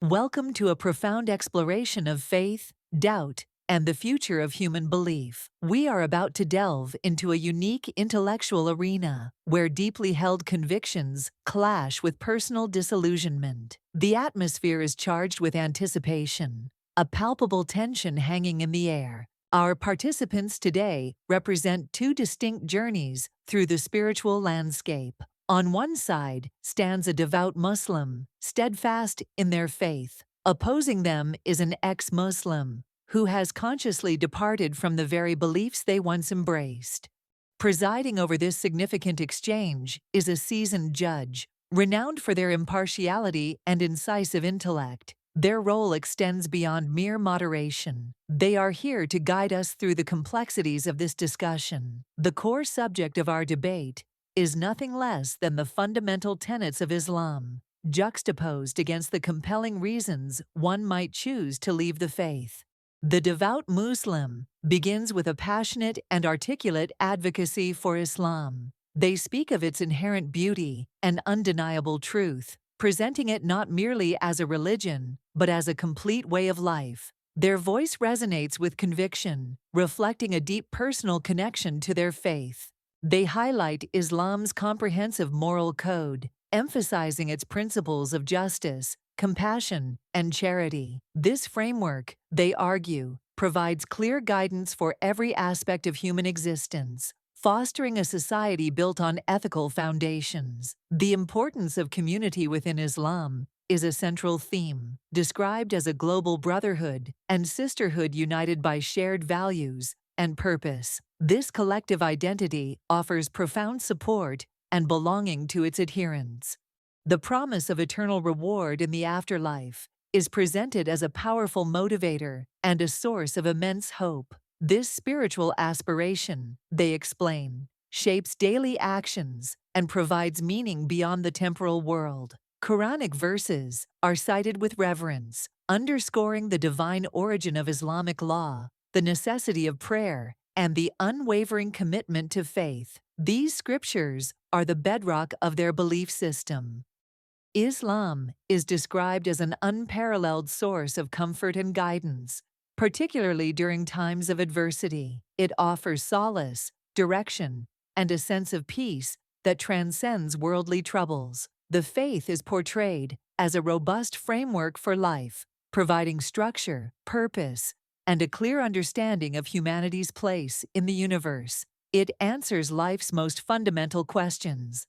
Welcome to a profound exploration of faith, doubt, and the future of human belief. We are about to delve into a unique intellectual arena where deeply held convictions clash with personal disillusionment. The atmosphere is charged with anticipation, a palpable tension hanging in the air. Our participants today represent two distinct journeys through the spiritual landscape. On one side stands a devout Muslim, steadfast in their faith. Opposing them is an ex-Muslim, who has consciously departed from the very beliefs they once embraced. Presiding over this significant exchange is a seasoned judge, renowned for their impartiality and incisive intellect. Their role extends beyond mere moderation. They are here to guide us through the complexities of this discussion. The core subject of our debate is nothing less than the fundamental tenets of Islam, juxtaposed against the compelling reasons one might choose to leave the faith. The devout Muslim begins with a passionate and articulate advocacy for Islam. They speak of its inherent beauty and undeniable truth, presenting it not merely as a religion, but as a complete way of life. Their voice resonates with conviction, reflecting a deep personal connection to their faith. They highlight Islam's comprehensive moral code, emphasizing its principles of justice, compassion, and charity. This framework, they argue, provides clear guidance for every aspect of human existence, fostering a society built on ethical foundations. The importance of community within Islam is a central theme, described as a global brotherhood and sisterhood united by shared values and purpose. This collective identity offers profound support and belonging to its adherents. The promise of eternal reward in the afterlife is presented as a powerful motivator and a source of immense hope. This spiritual aspiration, they explain, shapes daily actions and provides meaning beyond the temporal world. Quranic verses are cited with reverence, underscoring the divine origin of Islamic law, the necessity of prayer, and the unwavering commitment to faith. These scriptures are the bedrock of their belief system. Islam is described as an unparalleled source of comfort and guidance, particularly during times of adversity. It offers solace, direction, and a sense of peace that transcends worldly troubles. The faith is portrayed as a robust framework for life, providing structure, purpose, and a clear understanding of humanity's place in the universe. It answers life's most fundamental questions.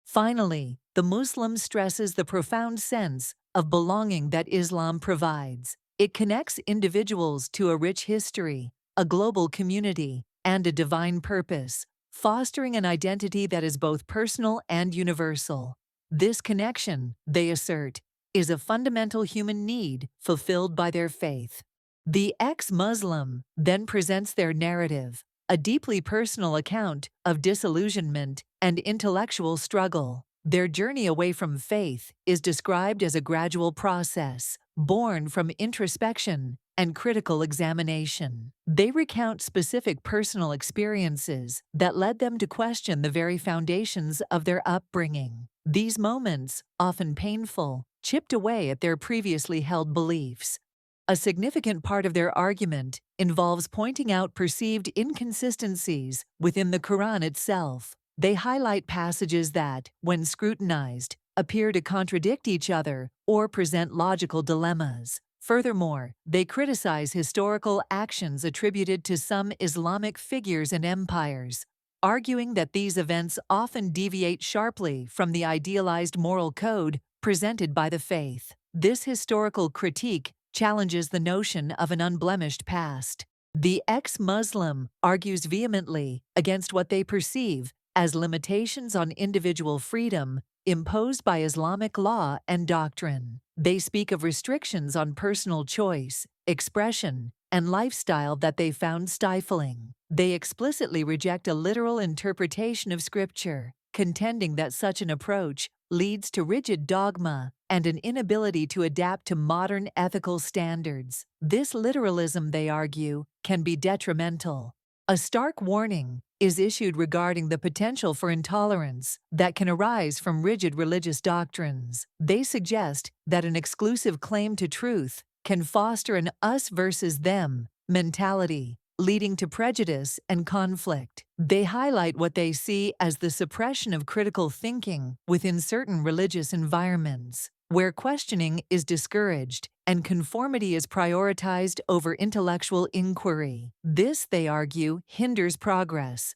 Finally, the Muslim stresses the profound sense of belonging that Islam provides. It connects individuals to a rich history, a global community, and a divine purpose, fostering an identity that is both personal and universal. This connection, they assert, is a fundamental human need fulfilled by their faith. The ex-Muslim then presents their narrative, a deeply personal account of disillusionment and intellectual struggle. Their journey away from faith is described as a gradual process, born from introspection and critical examination. They recount specific personal experiences that led them to question the very foundations of their upbringing. These moments, often painful, chipped away at their previously held beliefs. A significant part of their argument involves pointing out perceived inconsistencies within the Quran itself. They highlight passages that, when scrutinized, appear to contradict each other or present logical dilemmas. Furthermore, they criticize historical actions attributed to some Islamic figures and empires, arguing that these events often deviate sharply from the idealized moral code presented by the faith. This historical critique challenges the notion of an unblemished past. The ex-Muslim argues vehemently against what they perceive as limitations on individual freedom imposed by Islamic law and doctrine. They speak of restrictions on personal choice, expression, and lifestyle that they found stifling. They explicitly reject a literal interpretation of Scripture, contending that such an approach leads to rigid dogma and an inability to adapt to modern ethical standards. This literalism, they argue, can be detrimental. A stark warning is issued regarding the potential for intolerance that can arise from rigid religious doctrines. They suggest that an exclusive claim to truth can foster an us versus them mentality, leading to prejudice and conflict. They highlight what they see as the suppression of critical thinking within certain religious environments, where questioning is discouraged and conformity is prioritized over intellectual inquiry. This, they argue, hinders progress.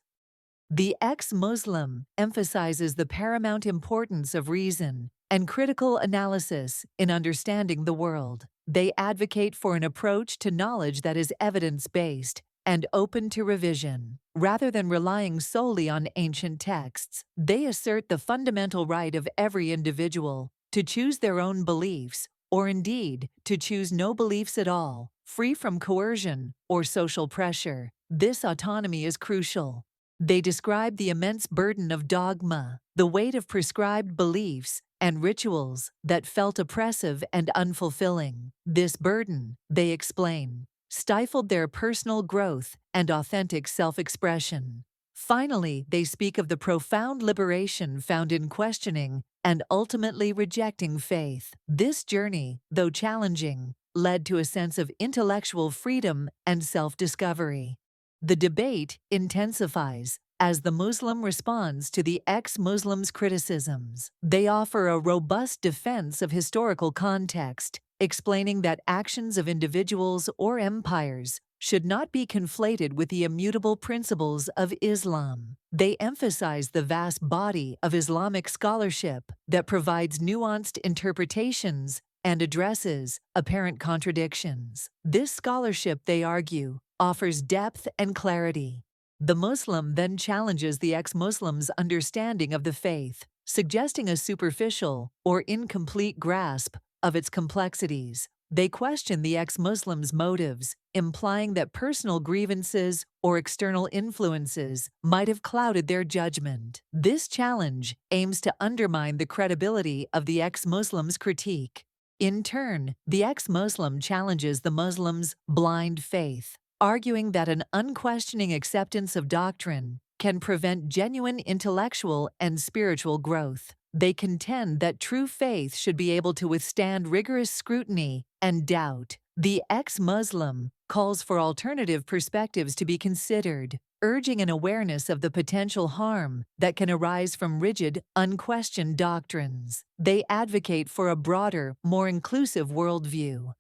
The ex-Muslim emphasizes the paramount importance of reason and critical analysis in understanding the world. They advocate for an approach to knowledge that is evidence-based and open to revision. Rather than relying solely on ancient texts, they assert the fundamental right of every individual to choose their own beliefs, or indeed, to choose no beliefs at all, free from coercion or social pressure. This autonomy is crucial. They describe the immense burden of dogma, the weight of prescribed beliefs, and rituals that felt oppressive and unfulfilling. This burden, they explain, stifled their personal growth and authentic self-expression. Finally, they speak of the profound liberation found in questioning and ultimately rejecting faith. This journey, though challenging, led to a sense of intellectual freedom and self-discovery. The debate intensifies as the Muslim responds to the ex-Muslims' criticisms. They offer a robust defense of historical context, explaining that actions of individuals or empires should not be conflated with the immutable principles of Islam. They emphasize the vast body of Islamic scholarship that provides nuanced interpretations and addresses apparent contradictions. This scholarship, they argue, offers depth and clarity. The Muslim then challenges the ex-Muslim's understanding of the faith, suggesting a superficial or incomplete grasp of its complexities. They question the ex-Muslim's motives, implying that personal grievances or external influences might have clouded their judgment. This challenge aims to undermine the credibility of the ex-Muslim's critique. In turn, the ex-Muslim challenges the Muslim's blind faith, arguing that an unquestioning acceptance of doctrine can prevent genuine intellectual and spiritual growth. They contend that true faith should be able to withstand rigorous scrutiny and doubt. The ex-Muslim calls for alternative perspectives to be considered, urging an awareness of the potential harm that can arise from rigid, unquestioned doctrines. They advocate for a broader, more inclusive worldview.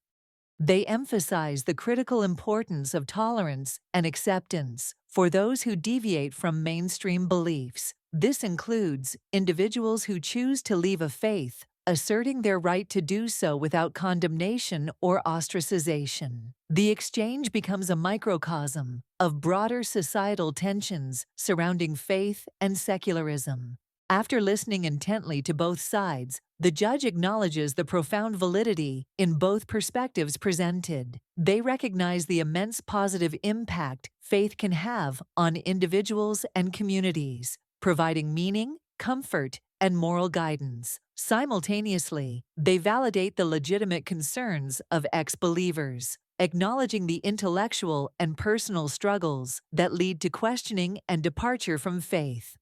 They emphasize the critical importance of tolerance and acceptance for those who deviate from mainstream beliefs. This includes individuals who choose to leave a faith, asserting their right to do so without condemnation or ostracization. The exchange becomes a microcosm of broader societal tensions surrounding faith and secularism. After listening intently to both sides, the judge acknowledges the profound validity in both perspectives presented. They recognize the immense positive impact faith can have on individuals and communities, providing meaning, comfort, and moral guidance. Simultaneously, they validate the legitimate concerns of ex-believers, acknowledging the intellectual and personal struggles that lead to questioning and departure from faith.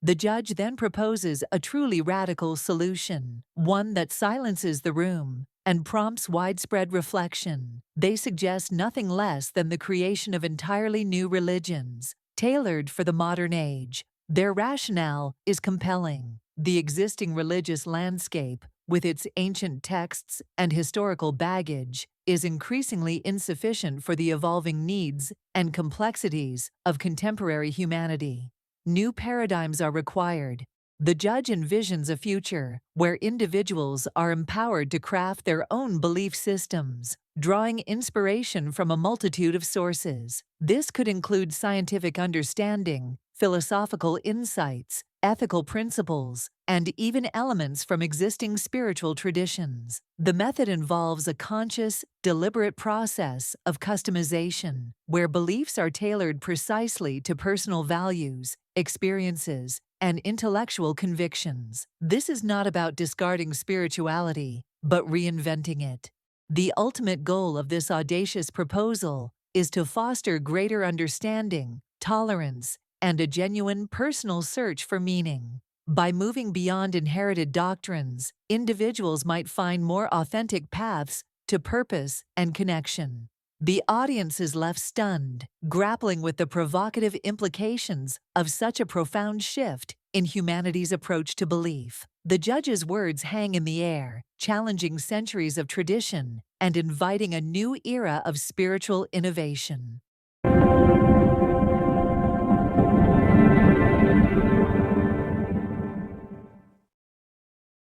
The judge then proposes a truly radical solution, one that silences the room and prompts widespread reflection. They suggest nothing less than the creation of entirely new religions, tailored for the modern age. Their rationale is compelling. The existing religious landscape, with its ancient texts and historical baggage, is increasingly insufficient for the evolving needs and complexities of contemporary humanity. New paradigms are required. The judge envisions a future where individuals are empowered to craft their own belief systems, drawing inspiration from a multitude of sources. This could include scientific understanding, philosophical insights, ethical principles, and even elements from existing spiritual traditions. The method involves a conscious, deliberate process of customization, where beliefs are tailored precisely to personal values, experiences, and intellectual convictions. This is not about discarding spirituality, but reinventing it. The ultimate goal of this audacious proposal is to foster greater understanding, tolerance, and a genuine personal search for meaning. By moving beyond inherited doctrines, individuals might find more authentic paths to purpose and connection. The audience is left stunned, grappling with the provocative implications of such a profound shift in humanity's approach to belief. The judge's words hang in the air, challenging centuries of tradition and inviting a new era of spiritual innovation.